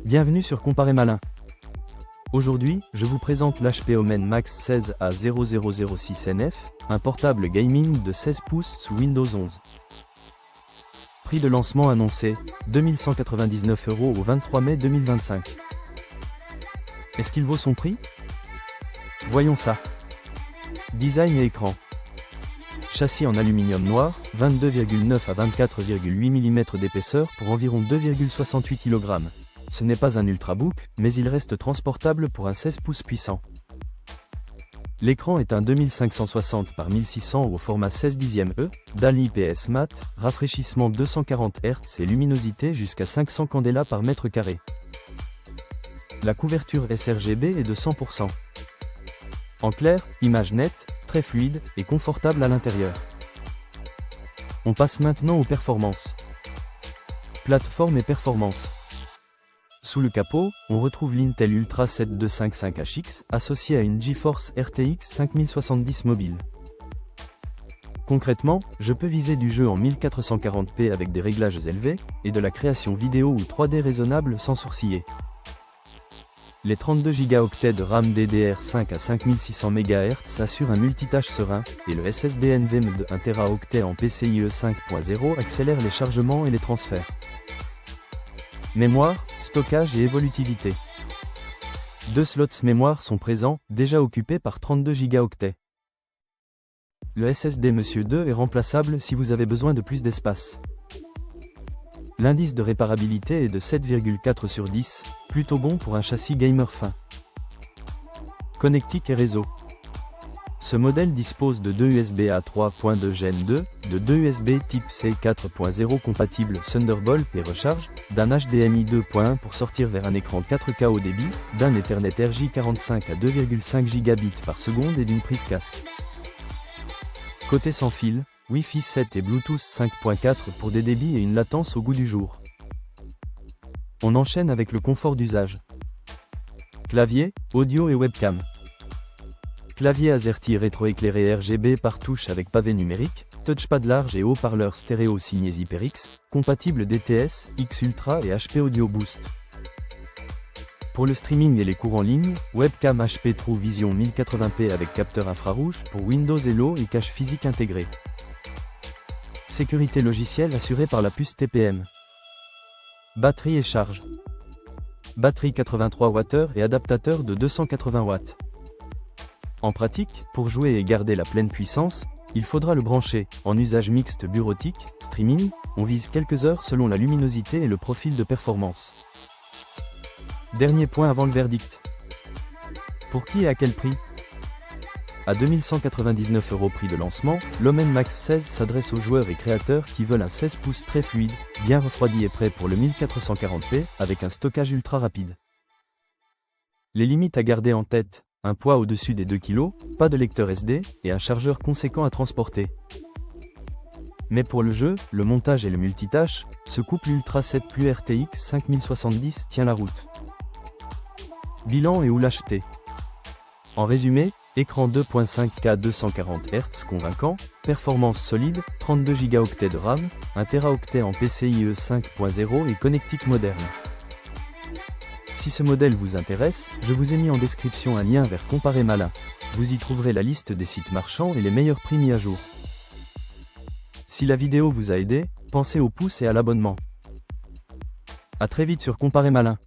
Bienvenue sur Comparer Malin. Aujourd'hui, je vous présente l'HP Omen Max 16 A0006NF, un portable gaming de 16 pouces sous Windows 11. Prix de lancement annoncé, 2199 € au 23 mai 2025. Est-ce qu'il vaut son prix? Voyons ça. Design et écran. Châssis en aluminium noir, 22,9 à 24,8 mm d'épaisseur pour environ 2,68 kg. Ce n'est pas un ultrabook, mais il reste transportable pour un 16 pouces puissant. L'écran est un 2560 par 1600 au format 16 dixièmes E, dalle IPS mat, rafraîchissement 240 Hz et luminosité jusqu'à 500 candela par mètre carré. La couverture sRGB est de 100%. En clair, image nette, très fluide et confortable à l'intérieur. On passe maintenant aux performances. Plateforme et performance. Sous le capot, on retrouve l'Intel Ultra 7255HX, associé à une GeForce RTX 5070 mobile. Concrètement, je peux viser du jeu en 1440p avec des réglages élevés, et de la création vidéo ou 3D raisonnable sans sourciller. Les 32 Go de RAM DDR5 à 5600 MHz assurent un multitâche serein, et le SSD NVMe de 1 Teraoctet en PCIe 5.0 accélère les chargements et les transferts. Mémoire, stockage et évolutivité. 2 slots mémoire sont présents, déjà occupés par 32 Go. Le SSD Monsieur 2 est remplaçable si vous avez besoin de plus d'espace. L'indice de réparabilité est de 7,4 sur 10, plutôt bon pour un châssis gamer fin. Connectique et réseau. Ce modèle dispose de 2 USB A 3.2 Gen 2, de 2 USB type C 4.0 compatibles Thunderbolt et recharge, d'un HDMI 2.1 pour sortir vers un écran 4K haut débit, d'un Ethernet RJ45 à 2,5 Gb par seconde et d'une prise casque. Côté sans fil, Wi-Fi 7 et Bluetooth 5.4 pour des débits et une latence au goût du jour. On enchaîne avec le confort d'usage. Clavier, audio et webcam. Clavier AZERTY rétroéclairé RGB par touche avec pavé numérique, touchpad large et haut-parleur stéréo signé HyperX, compatible DTS, X Ultra et HP Audio Boost. Pour le streaming et les cours en ligne, webcam HP True Vision 1080p avec capteur infrarouge pour Windows Hello et cache physique intégrée. Sécurité logicielle assurée par la puce TPM. Batterie et charge. Batterie 83 Wh et adaptateur de 280 watts. En pratique, pour jouer et garder la pleine puissance, il faudra le brancher. En usage mixte bureautique, streaming, on vise quelques heures selon la luminosité et le profil de performance. Dernier point avant le verdict. Pour qui et à quel prix? À 2199 € prix de lancement, l'Omen Max 16 s'adresse aux joueurs et créateurs qui veulent un 16 pouces très fluide, bien refroidi et prêt pour le 1440p, avec un stockage ultra rapide. Les limites à garder en tête: un poids au-dessus des 2 kg, pas de lecteur SD, et un chargeur conséquent à transporter. Mais pour le jeu, le montage et le multitâche, ce couple Ultra 7 plus RTX 5070 tient la route. Bilan et où l'acheter? En résumé, écran 2.5K 240 Hz convaincant, performance solide, 32 Go de RAM, 1 Teraoctet en PCIe 5.0 et connectique moderne. Si ce modèle vous intéresse, je vous ai mis en description un lien vers Comparer Malin. Vous y trouverez la liste des sites marchands et les meilleurs prix mis à jour. Si la vidéo vous a aidé, pensez au pouce et à l'abonnement. A très vite sur Comparer Malin.